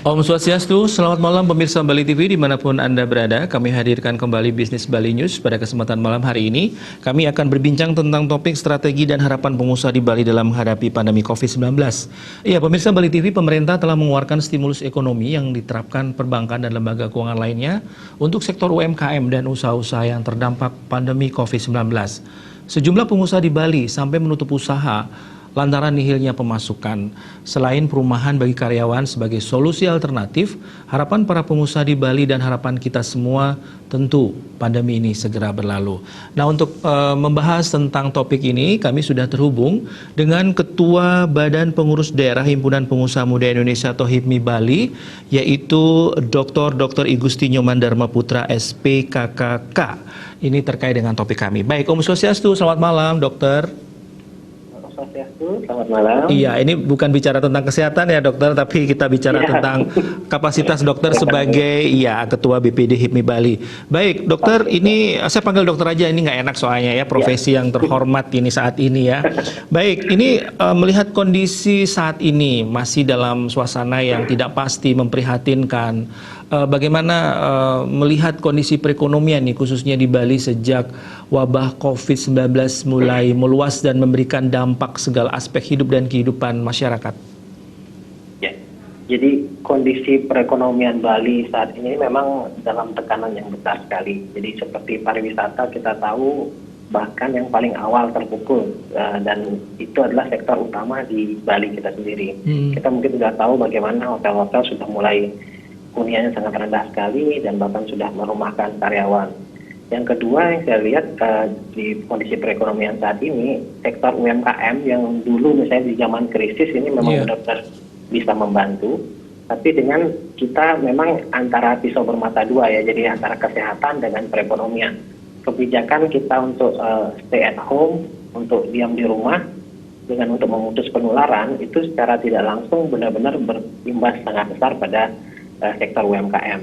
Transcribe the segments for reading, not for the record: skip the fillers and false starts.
Om Swastiastu, selamat malam pemirsa Bali TV dimanapun Anda berada. Kami hadirkan kembali Bisnis Bali News pada kesempatan malam hari ini. Kami akan berbincang tentang topik strategi dan harapan pengusaha di Bali dalam menghadapi pandemi COVID-19. Iya, pemirsa Bali TV, pemerintah telah mengeluarkan stimulus ekonomi yang diterapkan perbankan dan lembaga keuangan lainnya untuk sektor UMKM dan usaha-usaha yang terdampak pandemi COVID-19. Sejumlah pengusaha di Bali sampai menutup usaha lantaran nihilnya pemasukan. Selain perumahan bagi karyawan sebagai solusi alternatif, harapan para pengusaha di Bali dan harapan kita semua tentu pandemi ini segera berlalu. Nah, untuk membahas tentang topik ini, kami sudah terhubung dengan Ketua Badan Pengurus Daerah Himpunan Pengusaha Muda Indonesia atau HIPMI Bali, yaitu Dr. Igustinio Mandarma Putra SPKKK. Ini terkait dengan topik kami. Baik, Om Swastiastu, selamat malam, Dokter. Selamat malam. Iya, ini bukan bicara tentang kesehatan ya dokter, tapi kita bicara tentang kapasitas dokter sebagai Ketua BPD HIPMI Bali. Baik dokter, ini saya panggil dokter aja, ini nggak enak soalnya ya, profesi yang terhormat ini saat ini ya. Baik, ini melihat kondisi saat ini masih dalam suasana yang tidak pasti, memprihatinkan. Bagaimana melihat kondisi perekonomian nih khususnya di Bali sejak wabah COVID-19 mulai meluas dan memberikan dampak segala aspek hidup dan kehidupan masyarakat? Ya, jadi kondisi perekonomian Bali saat ini memang dalam tekanan yang besar sekali. Jadi seperti pariwisata kita tahu bahkan yang paling awal terpukul dan itu adalah sektor utama di Bali kita sendiri. Kita mungkin sudah tahu bagaimana hotel-hotel sudah mulai huniannya sangat rendah sekali dan bahkan sudah merumahkan karyawan. Yang kedua yang saya lihat di kondisi perekonomian saat ini, sektor UMKM yang dulu misalnya di zaman krisis ini memang benar-benar bisa membantu, tapi dengan kita memang antara pisau bermata dua ya, jadi antara kesehatan dengan perekonomian. Kebijakan kita untuk stay at home, untuk diam di rumah, dengan untuk memutus penularan, itu secara tidak langsung benar-benar berimbas sangat besar pada sektor UMKM.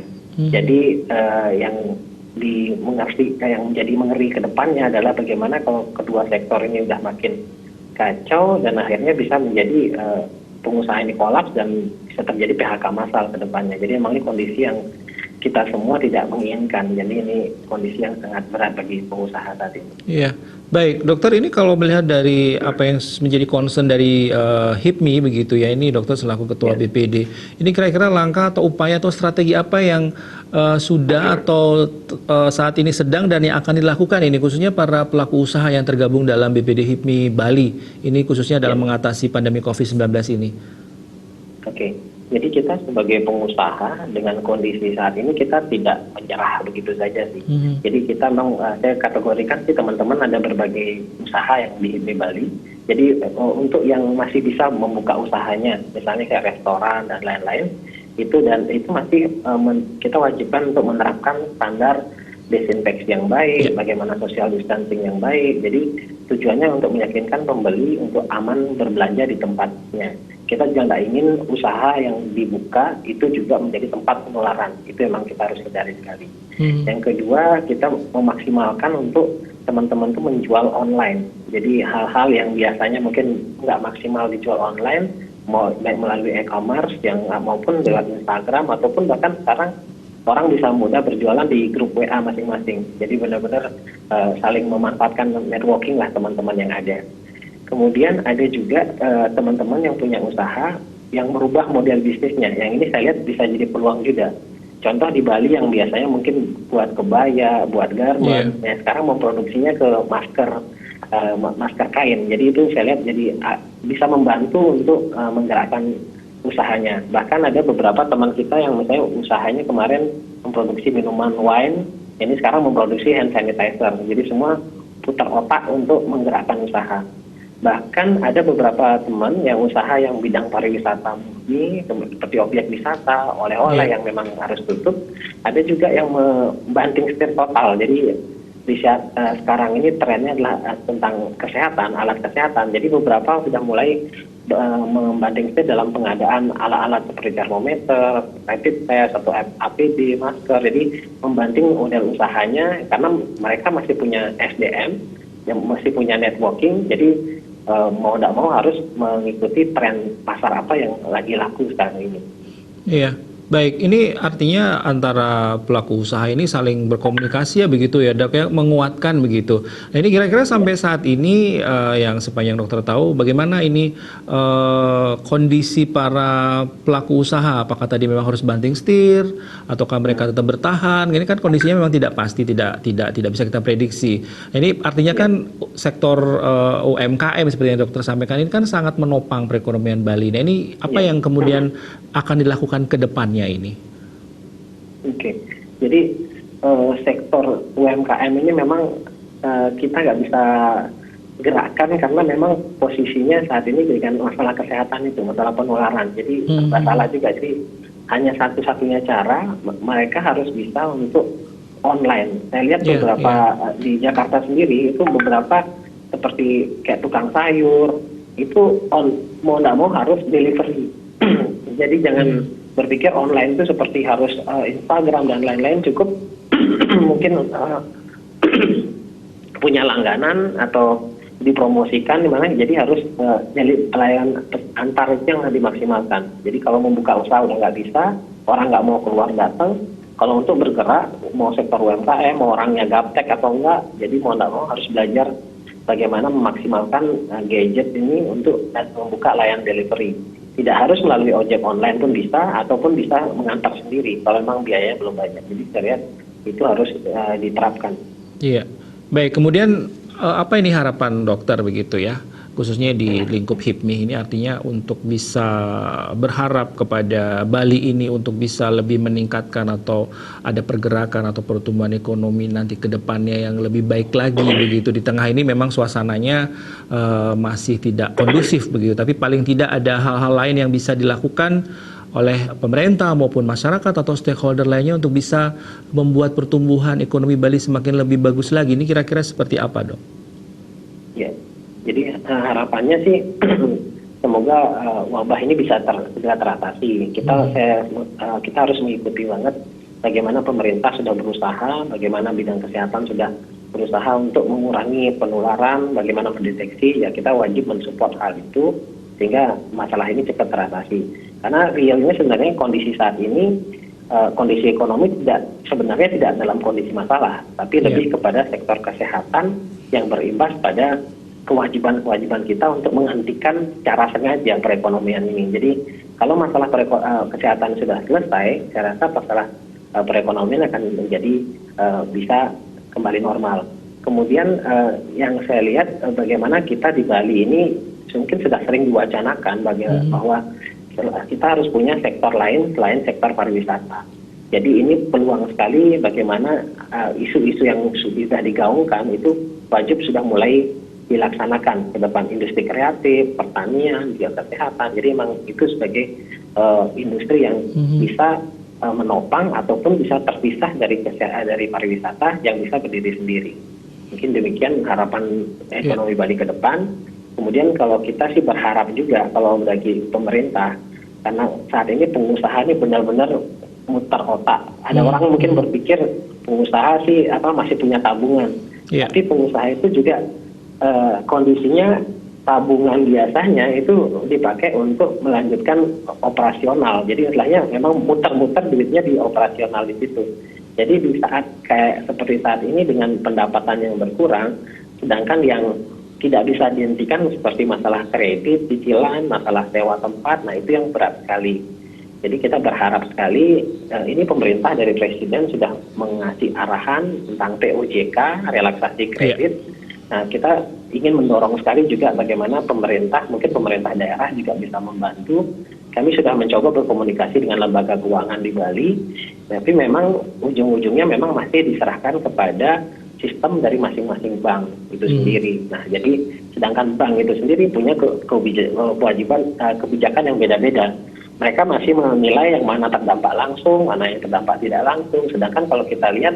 Jadi yang menjadi mengeri ke depannya adalah bagaimana kalau kedua sektor ini sudah makin kacau dan akhirnya bisa menjadi pengusaha ini kolaps dan bisa terjadi PHK massal ke depannya. Jadi memang ini kondisi yang kita semua tidak menginginkan. Jadi ini kondisi yang sangat berat bagi pengusaha saat ini. Iya, baik dokter, ini kalau melihat dari apa yang menjadi concern dari HIPMI begitu ya, ini dokter selaku ketua BPD, ini kira-kira langkah atau upaya atau strategi apa yang sudah atau saat ini sedang dan yang akan dilakukan ini khususnya para pelaku usaha yang tergabung dalam BPD HIPMI Bali, ini khususnya dalam mengatasi pandemi COVID-19 ini? Oke. Jadi kita sebagai pengusaha dengan kondisi saat ini kita tidak menyerah begitu saja sih. Jadi kita memang saya kategorikan sih teman-teman ada berbagai usaha yang di Bali. Jadi untuk yang masih bisa membuka usahanya, misalnya kayak restoran dan lain-lain, itu masih kita wajibkan untuk menerapkan standar desinfeksi yang baik, bagaimana social distancing yang baik. Jadi tujuannya untuk meyakinkan pembeli untuk aman berbelanja di tempatnya. Kita juga nggak ingin usaha yang dibuka itu juga menjadi tempat penularan. Itu memang kita harus hindari sekali. Yang kedua, kita memaksimalkan untuk teman-teman itu menjual online. Jadi hal-hal yang biasanya mungkin nggak maksimal dijual online, baik melalui e-commerce maupun lewat Instagram ataupun bahkan sekarang orang bisa mudah berjualan di grup WA masing-masing. Jadi benar-benar saling memanfaatkan networking lah teman-teman yang ada. Kemudian ada juga teman-teman yang punya usaha yang merubah model bisnisnya. Yang ini saya lihat bisa jadi peluang juga. Contoh di Bali yang biasanya mungkin buat kebaya, buat garment, sekarang memproduksinya ke masker kain. Jadi itu saya lihat jadi bisa membantu untuk menggerakkan usahanya. Bahkan ada beberapa teman kita yang misalnya usahanya kemarin memproduksi minuman wine, ini sekarang memproduksi hand sanitizer. Jadi semua putar otak untuk menggerakkan usaha. Bahkan ada beberapa teman yang usaha yang bidang pariwisata ini seperti objek wisata, oleh-oleh yang memang harus tutup. Ada juga yang membanting setir total. Jadi di saat sekarang ini trennya adalah tentang kesehatan, alat kesehatan. Jadi beberapa sudah mulai membanting setir dalam pengadaan alat-alat seperti termometer, rapid test atau APD, masker. Jadi membanting model usahanya karena mereka masih punya SDM, yang masih punya networking. Jadi mau tidak mau harus mengikuti tren pasar apa yang lagi laku sekarang ini. Iya, Baik, ini artinya antara pelaku usaha ini saling berkomunikasi ya begitu ya, Dok, ya, menguatkan begitu. Nah, ini kira-kira sampai saat ini yang sepanjang dokter tahu, bagaimana ini kondisi para pelaku usaha? Apakah tadi memang harus banting setir, ataukah mereka tetap bertahan? Ini kan kondisinya memang tidak pasti, tidak bisa kita prediksi. Nah, ini artinya kan sektor UMKM seperti yang dokter sampaikan ini kan sangat menopang perekonomian Bali. Nah, ini apa yang kemudian akan dilakukan ke depannya ini? Oke, jadi sektor UMKM ini memang kita nggak bisa gerakkan karena memang posisinya saat ini dengan masalah kesehatan itu, masalah penularan. Jadi masalah juga, jadi hanya satu-satunya cara mereka harus bisa untuk online. Saya lihat beberapa di Jakarta sendiri itu beberapa seperti kayak tukang sayur itu mau nggak mau harus delivery. Jadi jangan berpikir online itu seperti harus Instagram dan lain-lain, cukup mungkin punya langganan atau dipromosikan di mana, jadi harus jadi pelayanan antar itu yang dimaksimalkan. Jadi kalau membuka usaha udah nggak bisa, orang nggak mau keluar datang. Kalau untuk bergerak, mau sektor UMKM, mau orangnya gaptek atau enggak, jadi mau nggak mau harus belajar bagaimana memaksimalkan gadget ini untuk membuka layanan delivery. Tidak harus melalui ojek online pun bisa, ataupun bisa mengantar sendiri kalau memang biayanya belum banyak. Jadi saya lihat itu harus diterapkan. Iya, baik. Kemudian apa ini harapan dokter begitu ya, khususnya di lingkup HIPMI ini, artinya untuk bisa berharap kepada Bali ini untuk bisa lebih meningkatkan atau ada pergerakan atau pertumbuhan ekonomi nanti ke depannya yang lebih baik lagi begitu. Di tengah ini memang suasananya masih tidak kondusif begitu, tapi paling tidak ada hal-hal lain yang bisa dilakukan oleh pemerintah maupun masyarakat atau stakeholder lainnya untuk bisa membuat pertumbuhan ekonomi Bali semakin lebih bagus lagi. Ini kira-kira seperti apa, Dok? Ya, jadi harapannya sih semoga wabah ini bisa segera teratasi. Kita harus mengikuti banget bagaimana pemerintah sudah berusaha, bagaimana bidang kesehatan sudah berusaha untuk mengurangi penularan, bagaimana mendeteksi. Ya, kita wajib mensupport hal itu sehingga masalah ini cepat teratasi. Karena realnya sebenarnya kondisi saat ini, kondisi ekonomi sebenarnya tidak dalam kondisi masalah, tapi lebih kepada sektor kesehatan yang berimbas pada kewajiban-kewajiban kita untuk menghentikan secara sengaja perekonomian ini. Jadi kalau masalah kesehatan sudah selesai, saya rasa masalah perekonomian akan menjadi bisa kembali normal. Kemudian yang saya lihat bagaimana kita di Bali ini mungkin sudah sering diwacanakan bahwa kita harus punya sektor lain selain sektor pariwisata. Jadi ini peluang sekali bagaimana isu-isu yang sudah digaungkan itu wajib sudah mulai dilaksanakan ke depan, industri kreatif, pertanian, juga kesehatan. Jadi memang itu sebagai industri yang bisa menopang ataupun bisa terpisah dari pariwisata yang bisa berdiri sendiri. Mungkin demikian harapan ekonomi Bali ke depan. Kemudian kalau kita sih berharap juga kalau bagi pemerintah, karena saat ini pengusaha ini benar-benar muter otak. Ada orang mungkin berpikir pengusaha sih masih punya tabungan, tapi pengusaha itu juga kondisinya tabungan biasanya itu dipakai untuk melanjutkan operasional. Jadi istilahnya memang muter-muter duitnya di operasional di situ. Jadi di saat kayak seperti saat ini dengan pendapatan yang berkurang, sedangkan yang tidak bisa dihentikan seperti masalah kredit, cicilan, masalah sewa tempat, nah itu yang berat sekali. Jadi kita berharap sekali ini pemerintah dari Presiden sudah mengasih arahan tentang POJK, relaksasi kredit. Nah kita ingin mendorong sekali juga bagaimana pemerintah, mungkin pemerintah daerah juga bisa membantu. Kami sudah mencoba berkomunikasi dengan lembaga keuangan di Bali, tapi memang ujung-ujungnya memang masih diserahkan kepada sistem dari masing-masing bank itu sendiri. Nah, jadi sedangkan bank itu sendiri punya kewajiban kebijakan yang beda-beda. Mereka masih menilai yang mana terdampak langsung, mana yang terdampak tidak langsung. Sedangkan kalau kita lihat,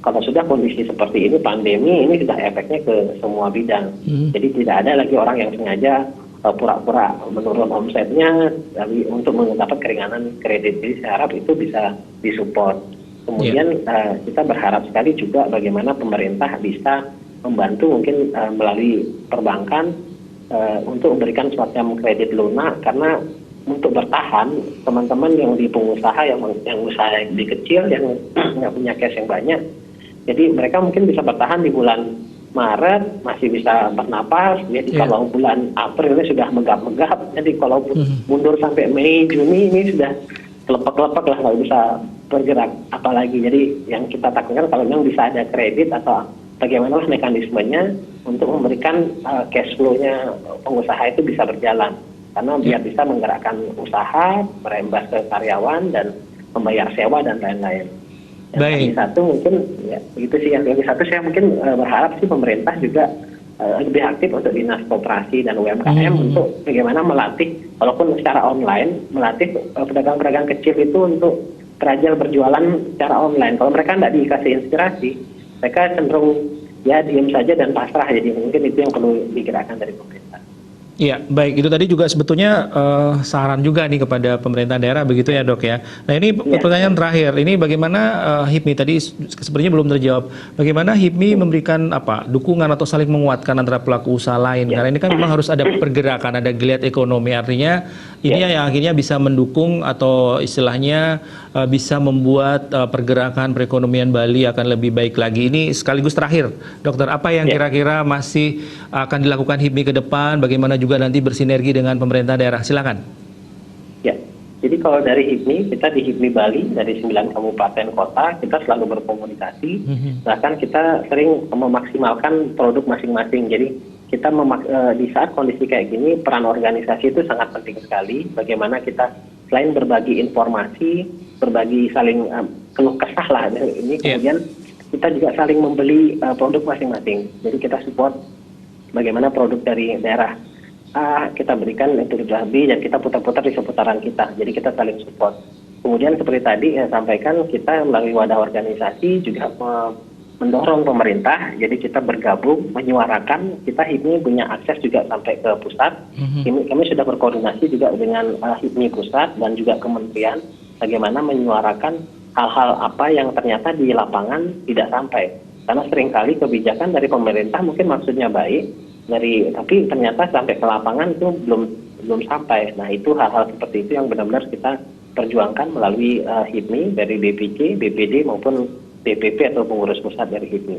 kalau sudah kondisi seperti ini, pandemi ini sudah efeknya ke semua bidang. Jadi tidak ada lagi orang yang sengaja pura-pura menurun omsetnya untuk mendapat keringanan kredit. Jadi saya harap itu bisa disupport. Kemudian kita berharap sekali juga bagaimana pemerintah bisa membantu mungkin melalui perbankan untuk memberikan semacam kredit lunak, karena untuk bertahan, teman-teman yang di pengusaha yang usaha di kecil yang nggak punya cash yang banyak, jadi mereka mungkin bisa bertahan di bulan Maret masih bisa bernapas. Jadi kalau bulan April ini sudah megap-megap. Jadi kalau mundur sampai Mei Juni ini sudah kelepek-kelepek lah, nggak bisa bergerak apalagi. Jadi yang kita takutkan kalau memang bisa ada kredit atau bagaimana mekanismenya untuk memberikan cash flow-nya pengusaha itu bisa berjalan. Karena biar bisa menggerakkan usaha, merembas ke karyawan dan membayar sewa dan lain-lain. Yang satu mungkin ya begitu sih. Yang satu saya mungkin berharap sih pemerintah juga lebih aktif untuk dinas koperasi dan UMKM untuk bagaimana melatih, walaupun secara online, melatih pedagang-pedagang kecil itu untuk terajal berjualan secara online. Kalau mereka tidak dikasih inspirasi, mereka cenderung ya diem saja dan pasrah. Jadi mungkin itu yang perlu digerakkan dari pemerintah. Iya, baik. Itu tadi juga sebetulnya saran juga nih kepada pemerintah daerah, begitu ya dok ya. Nah ini pertanyaan terakhir, ini bagaimana HIPMI tadi sebenarnya belum terjawab. Bagaimana HIPMI memberikan dukungan atau saling menguatkan antara pelaku usaha lain? Karena ini kan memang harus ada pergerakan, ada geliat ekonomi. Artinya ini yang akhirnya bisa mendukung atau istilahnya bisa membuat pergerakan perekonomian Bali akan lebih baik lagi. Ini sekaligus terakhir, dokter, apa yang kira-kira masih akan dilakukan HIPMI ke depan? Bagaimana juga nanti bersinergi dengan pemerintah daerah? Silakan. Ya, jadi kalau dari HIPMI, kita di HIPMI Bali dari 9 kabupaten kota kita selalu berkomunikasi. Bahkan kita sering memaksimalkan produk masing-masing. Jadi kita di saat kondisi kayak gini, peran organisasi itu sangat penting sekali. Bagaimana kita selain berbagi informasi, berbagi saling keluh kesah lah ini, kemudian kita juga saling membeli produk masing-masing. Jadi kita support bagaimana produk dari daerah A kita berikan itu lebih dan kita putar-putar di seputaran kita. Jadi kita saling support. Kemudian seperti tadi saya sampaikan, kita melalui wadah organisasi juga mendorong pemerintah. Jadi kita bergabung, menyuarakan. Kita HIPMI punya akses juga sampai ke pusat. Kami sudah berkoordinasi juga dengan HIPMI pusat dan juga kementerian bagaimana menyuarakan hal-hal apa yang ternyata di lapangan tidak sampai. Karena seringkali kebijakan dari pemerintah mungkin maksudnya baik, tapi ternyata sampai ke lapangan itu belum sampai. Nah itu hal-hal seperti itu yang benar-benar kita perjuangkan melalui HIPMI dari BPC, BPD maupun BPP atau pengurus pusat dari HIPMI.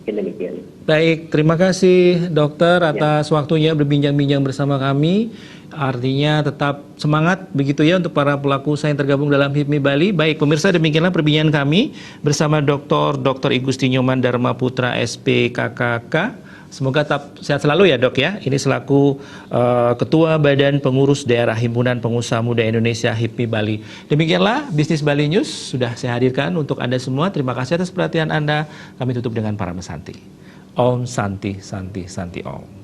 Demikian. Baik, terima kasih dokter atas waktunya berbincang-bincang bersama kami. Artinya tetap semangat begitu ya untuk para pelaku usaha yang tergabung dalam HIPMI Bali. Baik pemirsa, demikianlah perbincangan kami bersama Dr. Igusti Nyoman Dharma Putra SPKKK. Semoga tetap sehat selalu ya dok ya. Ini selaku Ketua Badan Pengurus Daerah Himpunan Pengusaha Muda Indonesia HIPMI Bali. Demikianlah Bisnis Bali News sudah saya hadirkan untuk Anda semua. Terima kasih atas perhatian Anda. Kami tutup dengan para mesanti. Om Santi Santi Santi Om.